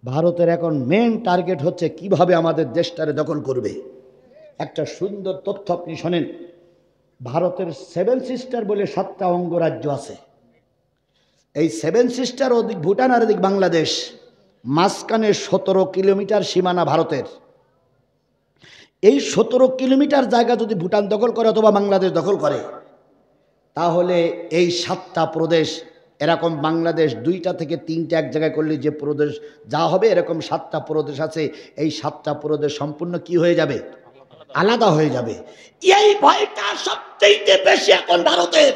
ভারতের এখন main target হচ্ছে কিভাবে আমাদের দেশটারে দখল করবে। একটা সুন্দর তথ্য আপনি শোনেন। ভারতের 7 সিস্টার বলে 7টা অঙ্গরাজ্য আছে। এই 7 সিস্টার ওদিক ভুটান আর এদিক বাংলাদেশ, মাঝখানে 17 কিলোমিটার সীমানা ভারতের। এই 17 কিলোমিটার জায়গা যদি ভুটান দখল করে অথবা বাংলাদেশ দখল করে, তাহলে এই 7টা প্রদেশ এরকম, বাংলাদেশ 2টা থেকে 3টা এক জায়গায় করলে যে প্রদেশ যা হবে, এরকম 7টা প্রদেশ আছে। এই 7টা প্রদেশ সম্পূর্ণ কি হয়ে যাবে? আলাদা হয়ে যাবে। এই ভয়টা সবচেয়ে বেশি এখন ভারতের।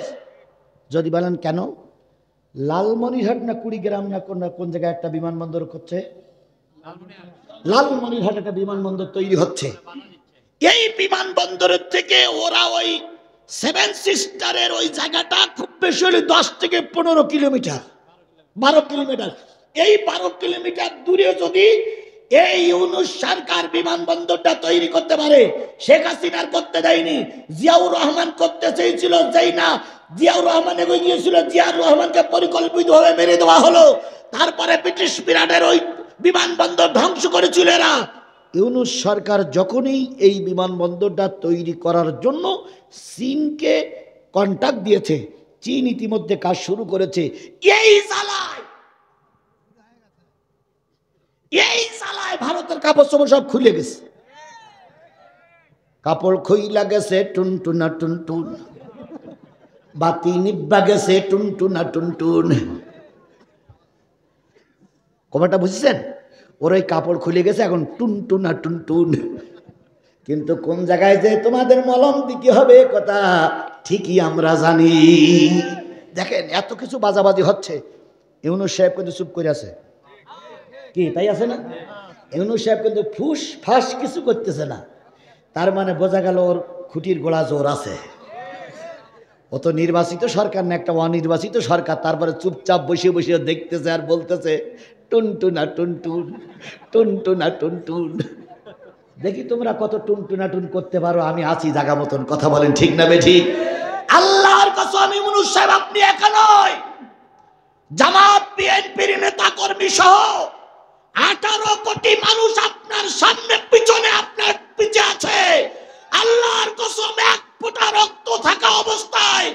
যদি বলেন কেন, লালমনিরহাট না কুড়িগ্রাম না কোন জায়গায় একটা বিমানবন্দর করছে, লালমনিরহাট একটা বিমানবন্দর তৈরি হচ্ছে। এই বিমানবন্দরের থেকে ওরা ওই 7 সিস্টারের ওই জায়গাটা খুব বেশি হলে 10 থেকে 15 কিলোমিটার, 12 কিলোমিটার। এই 12 কিলোমিটার দূরে যদি এই ইউনূস সরকার বিমানবন্দরটা তৈরি করতে পারে, শেখ হাসিনার করতে দেয়নি, জিয়াউর রহমান করতে চেয়েছিল, যেই না জিয়াউর রহমান এগিয়ে গিয়েছিল, জিয়াউর রহমানকে পরিকল্পিতভাবে মেরে দেওয়া হলো। তারপরে ব্রিটিশ পিরিয়ডের ওই বিমানবন্দর ধ্বংস করেছিল এরা। ইউনূস সরকার যখনই এই বিমানবন্দরটা তৈরি করার জন্য চীনকে কন্ট্যাক্ট দিয়েছে, চীন ইতিমধ্যে কাজ শুরু করেছে। এই জ্বালায় ভারতের কাপড় চোপড় সব খুলে গেছে, কাপড় খুইলা গেছে টুনটুনা টুনটুন, বাতি নিব্বা গেছে টুনটুনা টুনটুন। কবাটা বুঝছেন? ওর ওই কাপড় খুলে গেছে এখন টুনটুনা টুনটুন। কিন্তু কোন জায়গায় যে তোমাদের মলম দিতে হবে কথা ঠিকই আমরা জানি। দেখেন এত কিছু বাজাবাজি হচ্ছে, ইউনূস সাহেব কিন্তু চুপ করে আছে। কি তাই আছে না? ইউনূস সাহেব কিন্তু ফুস ফাঁস কিছু করতেছে না। তার মানে বোঝা গেল ওর খুঁটির গোড়া জোর আছে। ও তো নির্বাচিত সরকার না, একটা অনির্বাচিত সরকার। তারপরে চুপচাপ বসে বসে দেখতেছে আর বলতেছে টুনটুনা টুনটুন, টুনটুনা টুনটুন। দেখি তোমরা কত টুনটুনা টুন করতে পারো, আমি আছি জায়গা মতন। কথা বলেন ঠিক না বেঠিক? আল্লাহর কসম ইউনূস সাহেব আপনি একা নয়, জামাত বিএনপির নেতা কর্মী সহ 18 কোটি মানুষ আপনার সামনে পিছনে আপনার পিছে আছে। আল্লাহর কসম 1 ফোঁটা রক্ত থাকা অবস্থায়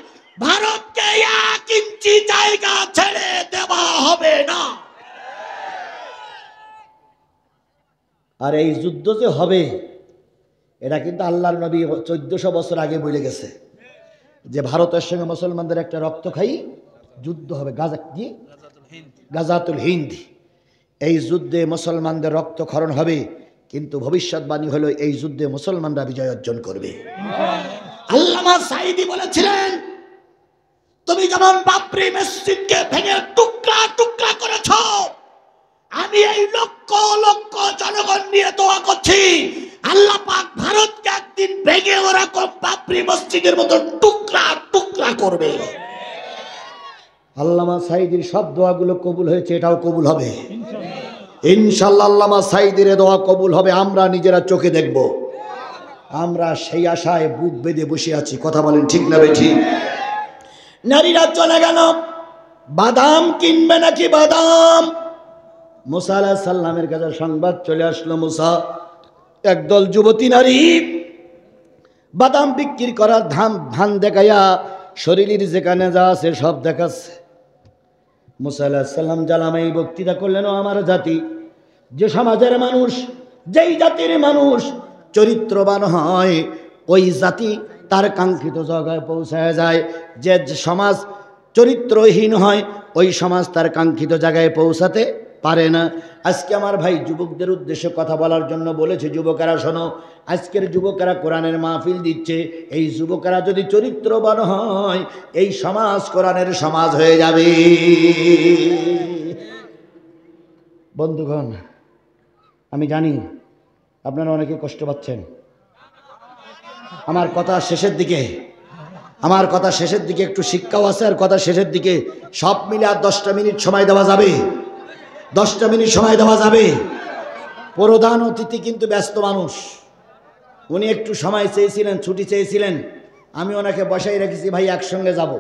ভারতকে 1 ইঞ্চি জায়গা ছেড়ে দেওয়া হবে না। আর এই যুদ্ধ যে হবে, এটা কিন্তু আল্লাহর নবী 1400 বছর আগে বলে গেছে যে ভারতের সঙ্গে মুসলমানদের একটা রক্তক্ষয়ী যুদ্ধ হবে। গাজাতুল হিন্দ। এই যুদ্ধে মুসলমানদের রক্তক্ষরণ হবে, কিন্তু ভবিষ্যৎবাণী হলো এই যুদ্ধে মুসলমানরা বিজয় অর্জন করবে। আল্লামা সাঈদী বলেছিলেন, তুমি যেমন বাবরি মসজিদকে ভেঙে টুকরা টুকরা করেছ, আমি এই লক্ষ লক্ষ জনগণ নিয়ে দোয়া করছি আল্লাহ পাক ভারতকে একদিন ভেঙে ওরকম বাবরি মসজিদের মতো টুকরা টুকরা করবে। আল্লামা সাঈদীর সব দোয়াগুলো কবুল হয়েছে, এটাও কবুল হবে ইনশাআল্লাহ। আল্লামা সাঈদীর দোয়া কবুল হবে, আমরা নিজেরা চোখে দেখব। আমরা সেই আশায় বুক বেঁধে বসে আছি। কথা বলেন ঠিক না বেঠিক? নারীরা চলে গেল, বাদাম কিনবে নাকি বাদাম? মুসা আলাইহিস সালামের কাছে সংবাদ চলে আসলো, মুসা একদল যুবতী নারী বাদাম বিক্রি করার ধান দেখাইয়া শরীরের যেখানে যা আছে সব দেখাচ্ছে। মুসা আলাইহিস সালাম জালামাই বক্তৃতা করলেন, ও আমার জাতি, যে সমাজের মানুষ, যেই জাতির মানুষ চরিত্রবান হয়, ওই জাতি তার কাঙ্ক্ষিত জায়গায় পৌঁছায় যায়। যে সমাজ চরিত্রহীন হয়, ওই সমাজ তার কাঙ্ক্ষিত জায়গায় পৌঁছাতে পারে না। আজকে আমার ভাই যুবকদের উদ্দেশ্যে কথা বলার জন্য বলেছে, যুবকেরা শোনো, আজকের যুবকেরা কোরআনের মাহফিল দিচ্ছে, এই যুবকেরা যদি চরিত্রবান হয়, এই সমাজ কোরআনের সমাজ হয়ে যাবে। বন্ধুগণ, আমি জানি আপনারা অনেকে কষ্ট পাচ্ছেন। আমার কথা শেষের দিকে একটু শিক্ষাও আছে, আর কথা শেষের দিকে। সব মিলে আর 10টা মিনিট সময় দেওয়া যাবে? 10টা মিনিট সময় দেওয়া যাবে? প্রধান অতিথি কিন্তু ব্যস্ত মানুষ, উনি একটু সময় চেয়েছিলেন, ছুটি চেয়েছিলেন। আমি ওনাকে বসাই রেখেছি, ভাই একসঙ্গে যাব।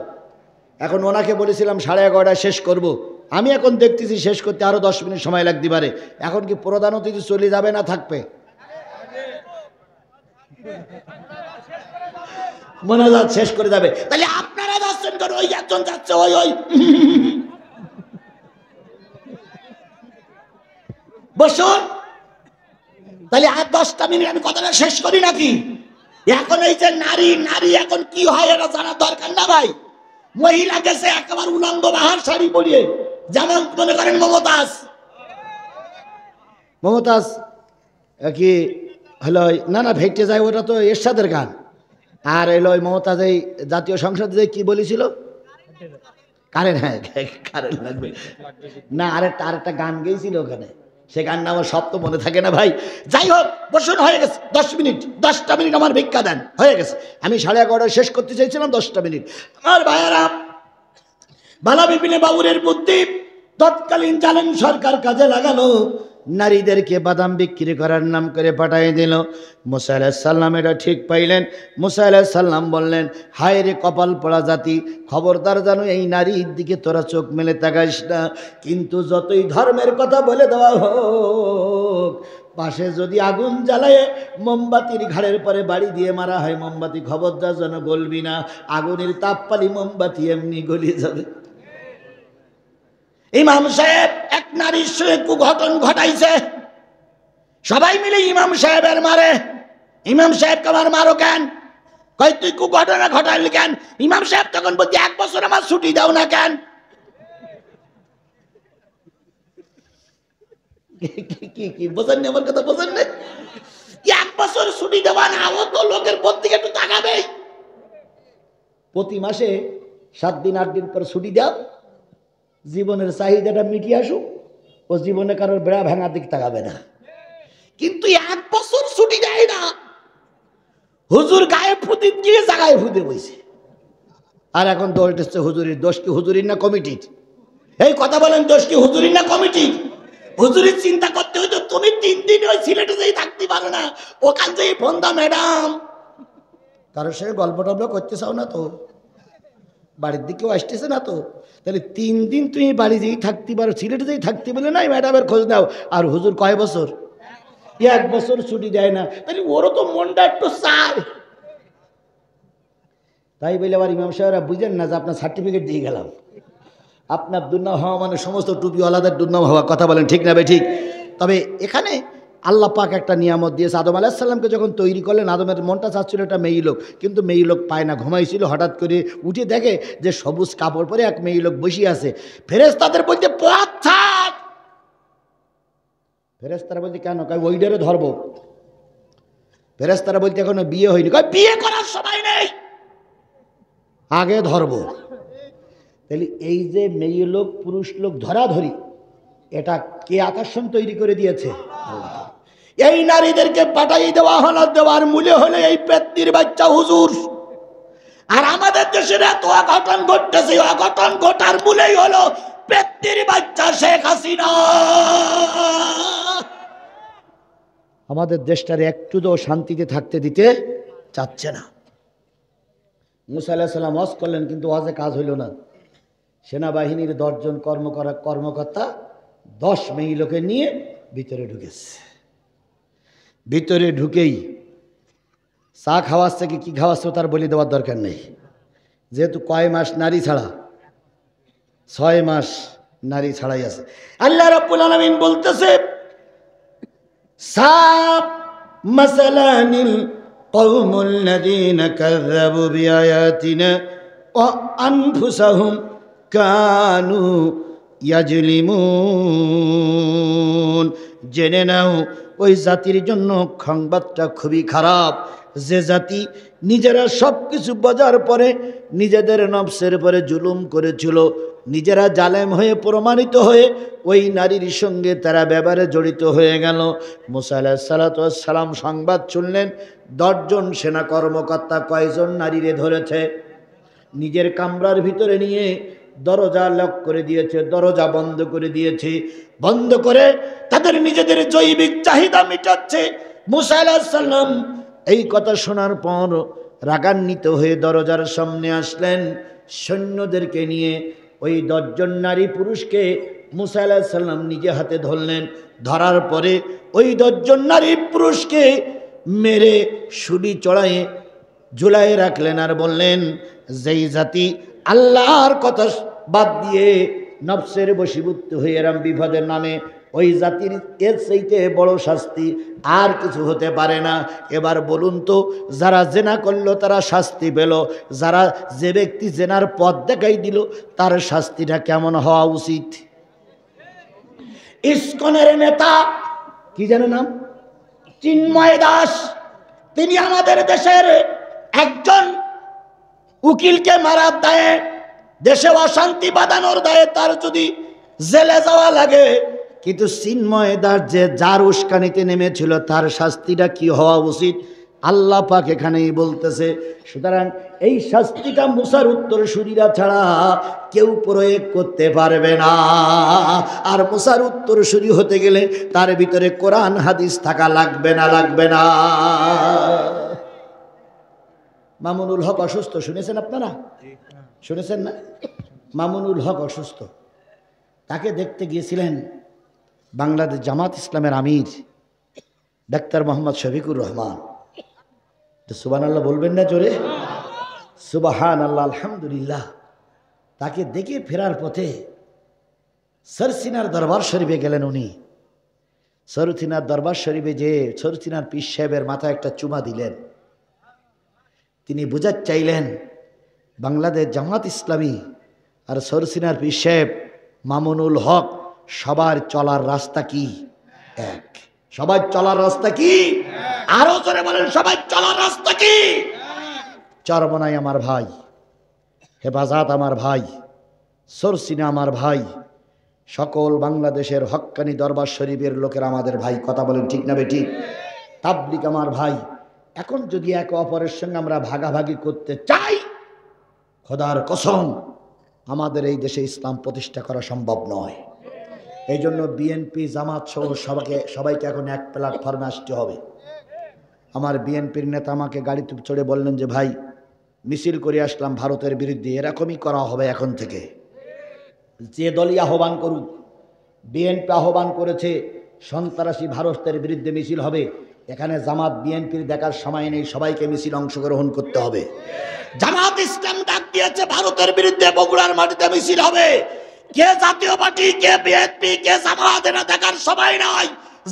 এখন ওনাকে বলেছিলাম 11:30 শেষ করব, আমি এখন দেখতেছি শেষ করতে আরো 10 মিনিট সময় লাগতে পারে। এখন কি প্রধান অতিথি চলে যাবে না থাকবে? মোনাজাত শেষ করে যাবে। তাহলে আপনারা যাচ্ছেন কেন? ওই একজন যাচ্ছে, ওই ওই বসুন। তাহলে আর 10টা মিনিট আমি কথাটা শেষ করি নাকি? এখন এই যে নারী নারী এখন কি হয় এটা জানার দরকার না ভাই? মহিলা গেছে একেবারে উলঙ্গ বাহার শাড়ি পরিয়ে, যেমন মনে করেন মমতাজ মমতাজ কি হলো, না না ভেটে যায়, ওটা তো এরশাদের গান। আর এলো ওই মমতাজ এই জাতীয় সংসদে কি বলেছিল, কারেন্ট, হ্যাঁ কারেন্ট লাগবে না, আরেকটা গান গেয়েছিল ওখানে, সে গানটা আমার সব তো মনে থাকে না ভাই। যাই হোক, বসুন, হয়ে গেছে 10 মিনিট, 10টা মিনিট আমার ভিক্ষা দেন, হয়ে গেছে। আমি 11:30 শেষ করতে চাইছিলাম, 10টা মিনিট। আমার ভাইয়েরা, বালা বিপিনে বাবুরের বুদ্ধি তৎকালীন জালেম সরকার কাজে লাগালো, নারীদেরকে বাদাম বিক্রি করার নাম করে পাঠিয়ে দিল। মুসা আলাইহিস সালাম এটা ঠিক পাইলেন। মুসা আলাইহিস সালাম বললেন, হায় রে কপাল পোড়া জাতি, খবরদার জানো এই নারীর দিকে তোরা চোখ মেলে তাকাইস না। কিন্তু যতই ধর্মের কথা বলে দেওয়া হোক, পাশে যদি আগুন জ্বালায় মোমবাতির ঘাড়ের পরে বাড়ি দিয়ে মারা হয়, মোমবাতি খবরদার যেন গলবি না, আগুনের তাপ পালি মোমবাতি এমনি গলিয়ে যাবে। ইমাম সাহেব এক নারীর সঙ্গে কুঘটন ঘটাইছে, সবাই মিলে ইমাম সাহেবের মারে। ইমাম সাহেবকে আমার মারো কেন? কই তুই কুঘটনা ঘটাইলি কেন? ইমাম সাহেব তখন বলছে 1 বছর আমার ছুটি দাও না কেন? কি বোঝেন না আমার কথা? বোঝেন না? 1 বছর ছুটি দেওয়া না, ও তো লোকের পত্রিকা একটু তাকাবে। প্রতি মাসে 7 দিন 8 দিন করে ছুটি দাও, জীবনের চাহিদাটা মিটিয়ে আসুক, ও জীবনে কারোর বেড়া ভাঙার দিক তাকাবে না। কিন্তু 1 বছর ছুটি দেয় না, হুজুর গায়ে ফুটি দিয়ে জায়গায় ফুটে বইছে। আর এখন দোষ দিচ্ছে হুজুরির। দোষ কি হুজুরির না কমিটির? এই কথা বলেন, দোষ কি হুজুরির না কমিটির? হুজুরির চিন্তা করতে হইতো, তুমি 3 দিন ওই সিলেটে যেই থাকতে পারো না, ওখান থেকে ফোন দাও ম্যাডাম। কারোর সঙ্গে গল্প টল্প করতে চাও না তো, বাড়ির দিকেও আসতেছে না তো, তাহলে 3 দিন তুমি বাড়ি যেই থাকতে পারো, সিলেটে যেই থাকতে বলে নাই ম্যাডামের খোঁজ নাও। আর হুজুর কয় বছর? 1 বছর ছুটি দেয় না, তাহলে ওরও তো মনটা একটু চায়। তাই বলে আবার ইমাম সাহেবরা বুঝেন না যে আপনার সার্টিফিকেট দিয়ে গেলাম, আপনার দুর্নাম হওয়া মানে সমস্ত টুপিওয়ালাদের দুর্নাম হওয়া। কথা বলেন ঠিক না বে ঠিক? তবে এখানে আল্লাহ পাক একটা নিয়ামত দিয়েছে। আদম আলাইহিস সালামকে যখন তৈরি করলেন, আদমের মনটা চাচ্ছিল একটা মেয়ে লোক, কিন্তু মেয়ে লোক পায় না, ঘুমাইছিল। হঠাৎ করে উঠে দেখে যে সবুজ কাপড় পরে এক মেয়ে লোক বসিয়ে আছে। ফেরেশতাদের বলতে পথ থাক। ফেরেশতারা বলতে কেন? কয় ওইটারে ধরবো। ফেরেশতারা বলতে এখনো বিয়ে হয়নি। কয় বিয়ে করার সময় নেই, আগে ধরবো। তাহলে এই যে মেয়ে লোক পুরুষ লোক ধরাধরি, এটা কে আকর্ষণ তৈরি করে দিয়েছে? এই নারীদেরকে পাঠাই দেওয়া হলো, দেওয়ার মূল্য হলো এই পেত্নির বাচ্চা হুজুর। আর আমাদের দেশের এত অঘটন ঘটতেছে, অঘটন ঘটার মূলেই হলো পেত্নির বাচ্চা শেখ হাসিনা। আমাদের দেশটার একটু তো শান্তিতে থাকতে দিতে চাচ্ছে না। মুসা আলাইহিস সালাম ওয়াজ করলেন, কিন্তু ওয়াজে কাজ হইল না। সেনাবাহিনীর 10 জন কর্মকর্তা 10 মেয়ে লোকে নিয়ে ভিতরে ঢুকেছে। ভিতরে ঢুকেই চা খাওয়াচ্ছে কি খাওয়াচ্ছে তার বলে দেওয়ার দরকার নেই, যেহেতু কয় মাস নারী ছাড়া, 6 মাস নারী ছাড়াই আছে। আল্লাহ রাব্বুল আলামিন বলতেছে, সাব মাসালানিল কওমুল লাযীনা কাযাবু বিআয়াতিনা ওয়া আনফুসাহুম কানু ইয়াজলিমুন। জেনে নাও ওই জাতির জন্য সংবাদটা খুবই খারাপ, যে জাতি নিজেরা সব কিছু বোঝার পরে নিজেদের নফসের পরে জুলুম করেছিল, নিজেরা জালেম হয়ে প্রমাণিত হয়ে ওই নারীর সঙ্গে তারা ব্যবহারে জড়িত হয়ে গেল। মুসা আলাইহিস সালাম সংবাদ শুনলেন, 10 জন সেনা কর্মকর্তা কয়জন নারীরে ধরেছে, নিজের কামরার ভিতরে নিয়ে দরজা লক করে দিয়েছে, দরজা বন্ধ করে দিয়েছে। বন্ধ করে তাদের নিজেদের জৈবিক চাহিদা মেটাচ্ছে। মুসা আলাইহিস সালাম এই কথা শোনার পর রাগান্বিত হয়ে দরজার সামনে আসলেন, সৈন্যদেরকে নিয়ে ওই 10 জন নারী পুরুষকে মুসা আলাইহিস সালাম নিজে হাতে ধরলেন। ধরার পরে ওই 10 জন নারী পুরুষকে মেরে শুলি চড়ায়ে ঝুলায় রাখলেন আর বললেন, যেই জাতি আল্লাহর কথা বাদ দিয়ে নফসের বশীভূত হয়ে এরম বিপদের নামে, ওই জাতির এর চাইতে বড় শাস্তি আর কিছু হতে পারে না। এবার বলুন তো, যারা জেনা করলো তারা শাস্তি পেল, যারা যে ব্যক্তি জেনার পথ দেখাই দিল তার শাস্তিটা কেমন হওয়া উচিত? ইসকনের নেতা কি যেন নাম, চিন্ময় দাস, তিনি আমাদের দেশের একজন উকিলকে মারার দায়ে, দেশে অশান্তি বাঁধানোর দায়ে তার যদি জেলে যাওয়া লাগে, কিন্তু চিন্ময় দাস যে যার উস্কানিতে নেমেছিল তার শাস্তিটা কি হওয়া উচিত আল্লাহ পাক এখানেই বলতেছে। সুতরাং এই শাস্তিটা মুসার উত্তরসূরিরা ছাড়া কেউ প্রয়োগ করতে পারবে না। আর মুসার উত্তরসূরি হতে গেলে তার ভিতরে কোরআন হাদিস থাকা লাগবে না, লাগবে না। মামুনুল হক অসুস্থ, শুনেছেন আপনারা? শুনেছেন না? মামুনুল হক অসুস্থ, তাকে দেখতে গিয়েছিলেন বাংলাদেশ জামাত ইসলামের আমির ডাক্তার মোহাম্মদ শফিকুর রহমান। সুবহানাল্লাহ বলবেন না জোরে? সুবহানাল্লাহ, আলহামদুলিল্লাহ। তাকে দেখে ফেরার পথে সরসিনার দরবার শরীফে গেলেন উনি। সরসিনার দরবার শরীফে যে সরসিনার পীর সাহেবের মাথায় একটা চুমা দিলেন। তিনি বুঝাতে চাইলেন বাংলাদেশ জামাত ইসলামী আর সরসিনার পীর সাহেব মামুনুল হক সবার চলার রাস্তা কি এক? সবার চলার রাস্তা কি? আরো জোরে বলেন, সবার চলার রাস্তা কি? চরমনাই আমার ভাই, হেফাজত আমার ভাই, সরসিনা আমার ভাই, সকল বাংলাদেশের হক্কানি দরবার শরীফের লোকের আমাদের ভাই। কথা বলেন ঠিক না বেঠিক? তাবলিগ আমার ভাই। এখন যদি একে অপরের সঙ্গে আমরা ভাগাভাগি করতে চাই, খোদার কসম আমাদের এই দেশে ইসলাম প্রতিষ্ঠা করা সম্ভব নয়। এই জন্য বিএনপি জামাত সহ সবাইকে এখন এক প্ল্যাটফর্মে আসতে হবে। আমার বিএনপির নেতা আমাকে গাড়িতে চড়ে বললেন যে ভাই, মিছিল করে আসলাম ভারতের বিরুদ্ধে, এরকমই করা হবে এখন থেকে। যে দলই আহ্বান করুক, বিএনপি আহ্বান করেছে সন্ত্রাসী ভারতের বিরুদ্ধে মিছিল হবে, এখানে জামাত বিএনপির দেখার সময় নেই, সবাইকে মিছিল অংশগ্রহণ করতে হবে। জামাত ইসলাম ডাক দিয়েছে ভারতের বিরুদ্ধে বগুড়ার মাটিতে মিছিল হবে, কে জাতীয় পার্টি, কে বিএনপি, কে জামাত, এটা দেখার সময় নাই।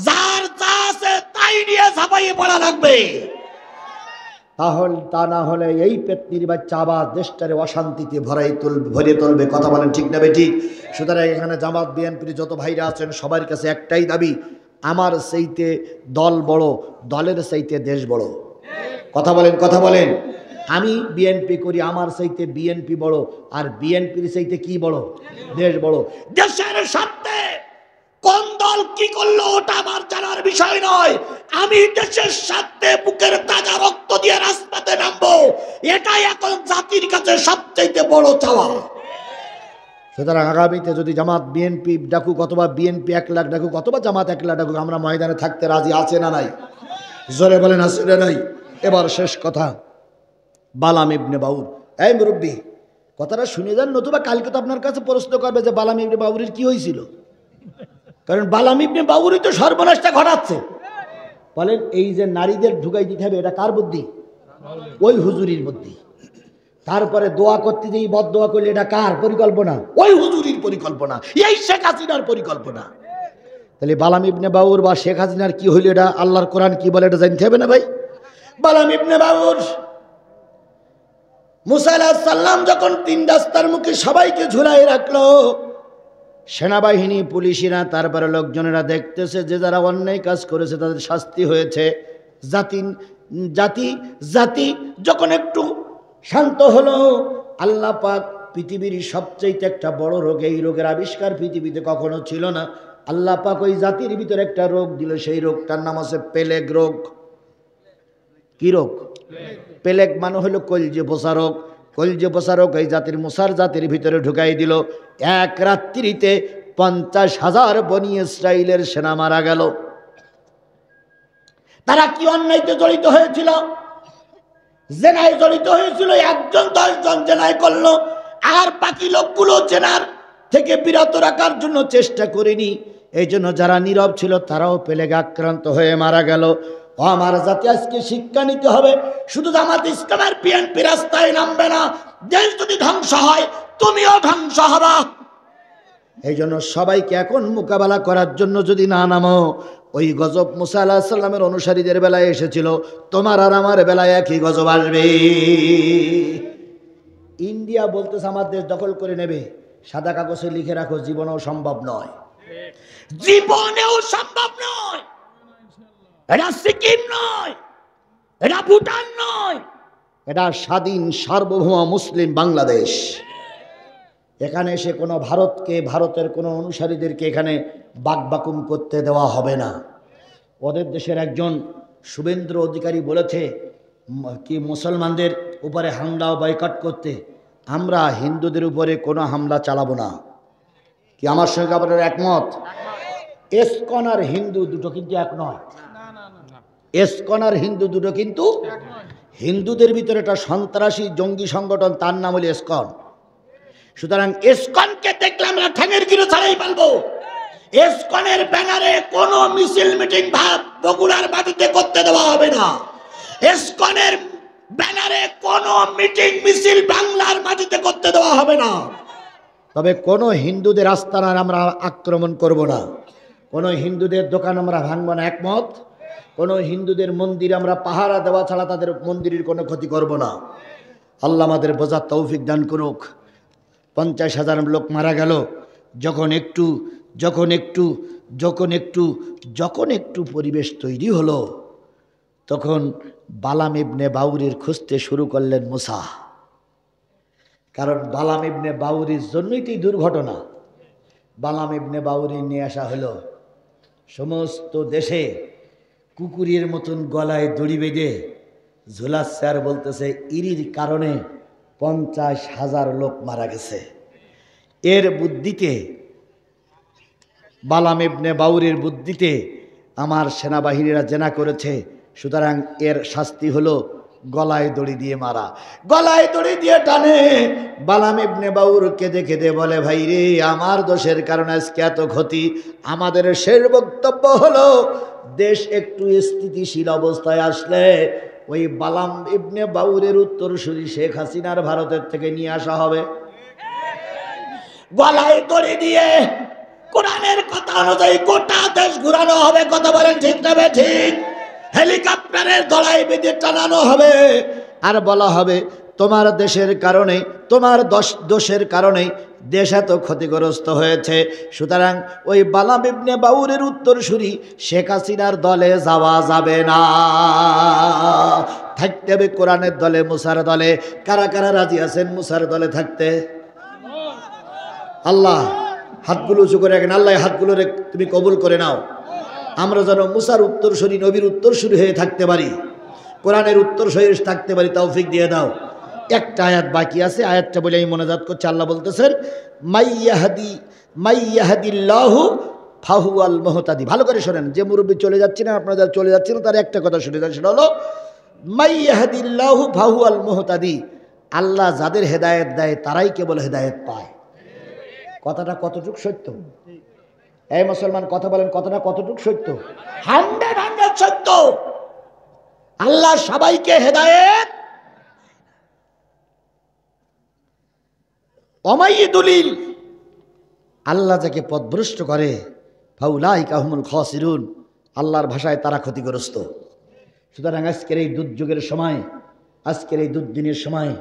যার যা আছে তাই নিয়ে ঝাঁপাইয়ে পড়া লাগবে। তাহলে তা না হলে এই পেতনির বাচ্চা আবার দেশটারে অশান্তিতে ভরে তুলবে। কথা বলেন ঠিক না বেঠিক? সুতরাং এখানে জামাত বিএনপির যত ভাইরা আছেন সবার কাছে একটাই দাবি, আমার চাইতে দল বড়, দলের চাইতে দেশ বড়। কথা বলেন, কথা বলেন। আমি বিএনপি করি, আমার চাইতে বিএনপি বড়, আর বিএনপির চাইতে কি বড়? দেশ বড়। দেশের স্বার্থে কোন দল কি করলো ওটা আমার জানার বিষয় নয়। আমি দেশের স্বার্থে বুকের তাজা রক্ত দিয়ে রাজপথে নামবো, এটাই এখন জাতির কাছে সবচাইতে বড় চাওয়া। সুতরাং আগামীতে যদি জামাত বিএনপি ডাকুক, অথবা বিএনপি 1 লাখ ডাকুক, অথবা জামাত 1 লাখ ডাকুক, আমরা ময়দানে থাকতে রাজি আছে না নাই? জোরে বলেন আছে না নাই? এবার শেষ কথা, বালাম ইবনে বাউর। এই মুরব্বী, কথাটা শুনে যান, নতুবা কালকে তো আপনার কাছে প্রশ্ন করবে যে বালাম ইবনে বাউরের কি হয়েছিল। কারণ বালাম ইবনে বাউরই তো সর্বনাশটা ঘটাচ্ছে। বলেন, এই যে নারীদের ঢুকাই দিতে হবে, এটা কার বুদ্ধি? ওই হুজুরির বুদ্ধি। তারপরে দোয়া করতে যেই বদদোয়া করলে, এটা কার পরিকল্পনা? ওই হুজুরির পরিকল্পনা, এই শেখ হাসিনার পরিকল্পনা। তাহলে বালাম ইবনে বাউর বা শেখ হাসিনার কি হইল, এটা আল্লাহর কোরআন কি বলে এটা জানতে হবে না ভাই। বালাম ইবনে বাউর, মুসা আলাইহিস সালাম যখন 3 রাস্তার মুখে সবাইকে ঝুলাই রাখলো, সেনাবাহিনী, পুলিশিরা, তারপরে লোকজনেরা দেখতেছে যে যারা অন্যায় কাজ করেছে তাদের শাস্তি হয়েছে। জাতি যখন একটু শান্ত হলো, আল্লাহ পাক পৃথিবীর সবচেয়ে একটা বড় রোগ, এই রোগের আবিষ্কার পৃথিবীতে কখনো ছিল না। আল্লাহ পাক ওই জাতির ভিতরে একটা রোগ দিল, সেই রোগটার নাম হচ্ছে পেলেগ রোগ। কি রোগ? পেলেগ মানে হলো কলজে বসা রোগ। কলজে বসা রোগ এই জাতির, মুসার জাতির ভিতরে ঢুকাই দিল। এক রাত্রিতে 50,000 বনি ইসরাইলের সেনা মারা গেল। তারা কি অন্যায়তে জড়িত হয়েছিল? জেনায় জড়িত হয়েছিল। 1 জন 10 জন জেনায় করলো, আর বাকি লোকগুলো জেনার থেকে বিরত রাখার জন্য চেষ্টা করিনি। এই জন্য যারা নীরব ছিল তারাও প্লেগে আক্রান্ত হয়ে মারা গেল। ও আমার জাতি, আজকে শিক্ষা নিতে হবে। শুধু জামাত ইসলামের বিএনপি রাস্তায় নামবে না, দেশ যদি ধ্বংস হয় তুমিও ধ্বংস হবা। এই জন্য সবাইকে এখন মোকাবেলা করার জন্য যদি না নামো, ওই গজব মুসা আলাইহিস সালামের অনুসারীদের বেলায় এসেছিল, তোমার আর আমার বেলায় একই গজব আসবে। ইন্ডিয়া বলতেছে আমার দেশ দখল করে নেবে, সাদা কাগজে লিখে রাখো জীবনেও সম্ভব নয়, জীবনেও সম্ভব নয়। এটা সিকিম নয়, এটা ভুটান নয়, এটা স্বাধীন সার্বভৌম মুসলিম বাংলাদেশ। এখানে এসে কোনো ভারতকে, ভারতের কোনো অনুসারীদেরকে এখানে বাকবাকুম করতে দেওয়া হবে না। ওদের দেশের একজন শুভেন্দু অধিকারী বলেছে কি মুসলমানদের উপরে হামলা ও বয়কট করতে, আমরা হিন্দুদের উপরে কোনো হামলা চালাবো না। কি আমার সঙ্গে আপনার একমত? ইসকন আর হিন্দু দুটো কিন্তু এক নয়। ইসকন আর হিন্দু দুটো কিন্তু হিন্দুদের ভিতরে একটা সন্ত্রাসী জঙ্গি সংগঠন, তার নাম হলো ইসকন। সুতরাং ইসকনকে দেখলে আমরা ঠ্যাঙের গিরো ছাড়াই পালবো। ইসকনের ব্যানারে কোনো মিছিল মিটিং বগুড়ার মাটিতে করতে দেওয়া হবে না। ইসকনের ব্যানারে কোনো মিটিং মিছিল বাংলার মাটিতে করতে দেওয়া হবে না। তবে কোনো হিন্দুদের আস্তানার আমরা আক্রমণ করব না, কোনো হিন্দুদের দোকান আমরা ভাঙব না, একমত। কোনো হিন্দুদের মন্দির আমরা পাহারা দেওয়া ছাড়া তাদের মন্দিরের কোনো ক্ষতি করব না। আল্লাহ আমাদের বোঝার তৌফিক দান করুক। 50,000 লোক মারা গেল। যখন একটু পরিবেশ তৈরি হলো, তখন বালাম ইবনে বাউরির খুঁজতে শুরু করলেন মুসা। কারণ বালাম ইবনে বাউরির জন্যই তো এই দুর্ঘটনা। বালাম ইবনে বাউরি নিয়ে আসা হলো। সমস্ত দেশে কুকুরের মতন গলায় দড়ি বেঁধে ঝুলাচ্ছে, আর বলতেছে ইরির কারণে 50,000 লোক মারা গেছে। এর বুদ্ধিতে, বালাম ইবনে বাউরির বুদ্ধিতে আমার সেনাবাহিনীরা জেনা করেছে, সুতরাং এর শাস্তি হলো গলায় দড়ি দিয়ে মারা। গলায় দড়ি দিয়ে টানে। বালাম ইবনে বাউর কেঁদে কেঁদে বলে, ভাই রে, আমার দোষের কারণে আজকে এত ক্ষতি। আমাদের শেষ বক্তব্য হলো, দেশ একটু স্থিতিশীল অবস্থায় আসলে ওই বালাম ইবনে বাউরের উত্তরসূরি শেখ হাসিনার ভারতের থেকে নিয়ে আসা হবে। গলায় দড়ি দিয়ে কোরআনের কথা অনুযায়ী গোটা দেশ ঘুরানো হবে। কথা বলেন ঠিক না ঠিক? হেলিকপ্টারের গলায় বেঁধে টানানো হবে, আর বলা হবে তোমার দেশের কারণে, তোমার দোষের কারণে দেশ এত ক্ষতিগ্রস্ত হয়েছে। সুতরাং ওই বালাম ইবনে বাউরের উত্তরসূরি শেখ হাসিনার দলে যাওয়া যাবে না, থাকতে হবে কোরআনের দলে, মুসার দলে। কারা কারা রাজি আছেন মুসার দলে থাকতে? আল্লাহ হাতগুলো উঁচু করে রাখেন। আল্লাহ হাতগুলো তুমি কবুল করে নাও। আমরা যেন মুসার উত্তরসূরি, নবীর উত্তরসূরি হয়ে থাকতে পারি, কোরআনের উত্তরসূরি থাকতে পারি, তৌফিক দিয়ে দাও। একটা আয়াত বাকি আছে, আয়াতটা বলে আমি মনোজাত করছি। আল্লাহ বলতেছেন মাইয়াহাদিল্লাহু ফাহুয়াল মুহতাদি। ভালো করে শোনেন, যে মুরব্বী চলে যাচ্ছে না, আপনারা যারা চলে যাচ্ছেন তার একটা কথা শুনে যান, সেটা হলো মাইয়াহাদিল্লাহু ফাহুয়াল মুহতাদি। আল্লাহ যাদের হেদায়েত দেয় তারাই কেবল হেদায়েত পায়। কথাটা কতটুকু সত্য? এই মুসলমান কথা বলেন, কথাটা কতটুকু সত্য? 100% সত্য। আল্লাহ সবাইকে হেদায়েত অমাইয়ুদুলিল, আল্লাহ যাকে পথভ্রষ্ট করে ফাউলাইকা হুমুল খাসিরুন, আল্লাহর ভাষায় তারা ক্ষতিগ্রস্ত। সুতরাং আজকের এই দুর্যোগের সময়, আজকের এই দুর্দিনের সময়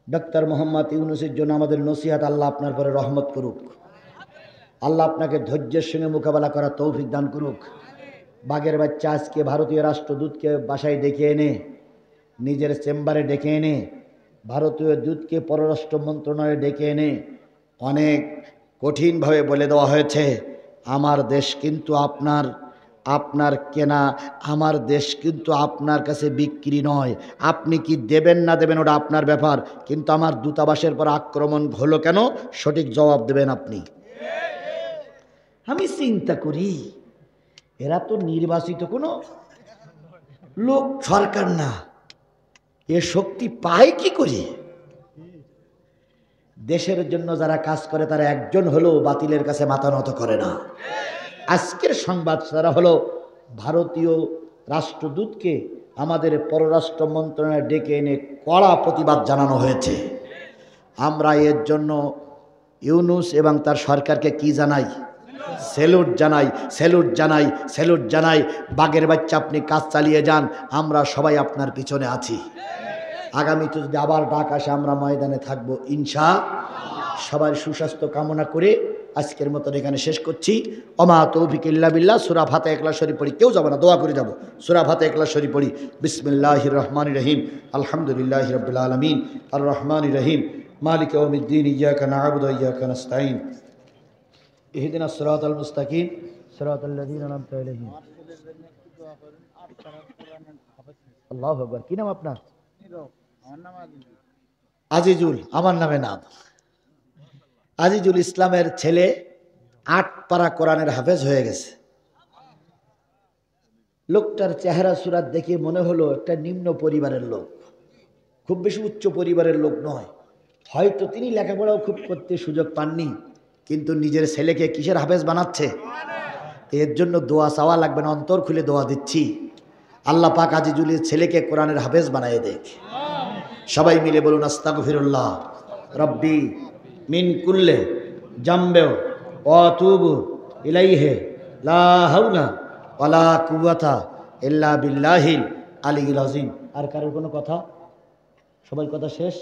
ডক্টর মোহাম্মদ ইউনূসের জন্য আমাদের নসিহত, আল্লাহ আপনার পরে রহমত করুক। আল্লাহ আপনাকে ধৈর্যের সঙ্গে মোকাবেলা করার তৌফিক দান করুক। বাঘের বাচ্চা আজকে ভারতীয় রাষ্ট্রদূতকে বাসায় ডেকে এনে, নিজের চেম্বারে ডেকে এনে, ভারতীয় দূতকে পররাষ্ট্র মন্ত্রণালয়ে ডেকে এনে অনেক কঠিনভাবে বলে দেওয়া হয়েছে, আমার দেশ কিন্তু আপনার কেনা, আমার দেশ কিন্তু আপনার কাছে বিক্রি নয়। আপনি কি দেবেন না দেবেন ওটা আপনার ব্যাপার, কিন্তু আমার দূতাবাসের পর আক্রমণ হলো কেন, সঠিক জবাব দেবেন আপনি। আমি চিন্তা করি, এরা তো নির্বাচিত কোনো লোক, সরকার না, এ শক্তি পায় কি করে? দেশের জন্য যারা কাজ করে তারা একজন হলেও বাতিলের কাছে মাথা নত করে না। আজকের সংবাদ তারা হলো ভারতীয় রাষ্ট্রদূতকে আমাদের পররাষ্ট্র মন্ত্রণালয়ে ডেকে এনে কড়া প্রতিবাদ জানানো হয়েছে। আমরা এর জন্য ইউনূস এবং তার সরকারকে কি জানাই? স্যালুট জানাই, স্যালুট জানাই, স্যালুট জানাই। বাঘের বাচ্চা, আপনি কাজ চালিয়ে যান, আমরা সবাই আপনার পিছনে আছি। আগামীতে যদি আবার ডাক আসে আমরা ময়দানে থাকবো ইনশাআল্লাহ। সবার সুস্বাস্থ্য কামনা করে আজকের মতন এখানে শেষ করছি। ওমা তৌফিক ইল্লা বিল্লাহ। সূরা ফাতিহা ইখলাস শরীফ পড়ি, কেউ যাবে না, দোয়া করে যাব। সূরা ফাতিহা ইখলাস শরীফ পড়ি। বিসমিল্লাহির রহমানির রহিম, আলহামদুলিল্লাহি রাব্বিল আলামিন, আর রহমানির রহিম, মালিক ইয়াউমিদ্দিন, ইয়্যাকা না'বুদু ওয়া ইয়্যাকা নাস্তাঈন, ইহদিনাস সিরাতাল মুস্তাকিম, সিরাতাল লাযীনা আন'আমতা আলাইহিম। আল্লাহু আকবার। কি নাম আপনার? আজিজুল। আমার নামে নাম আজিজুল ইসলামের ছেলে 8 পারা কোরআনের হাফেজ হয়ে গেছে। লোকটার চেহারা সুরাত দেখে মনে হলো একটা নিম্ন পরিবারের লোক, খুব বেশি উচ্চ পরিবারের লোক নয়। হয়তো তিনি লেখাপড়াও খুব করতে সুযোগ পাননি, কিন্তু নিজের ছেলেকে কিসের হাফেজ বানাচ্ছে? এর জন্য দোয়া চাওয়া লাগবে না, অন্তর খুলে দোয়া দিচ্ছি। আল্লাহ পাক আজিজুলের ছেলেকে কোরআনের হাফেজ বানিয়ে দেখ। সবাই মিলে বলুন আস্তাগফিরুল্লাহ রব্বি মিন কুল্লে জামবেও ওয়া আতুবু ইলাইহি লা হাওলা ওয়ালা কুওয়াতা ইল্লা বিল্লাহিল আলিয়্যিল আযীম। আর কারোর কোনো কথা? সবাই কথা শেষ?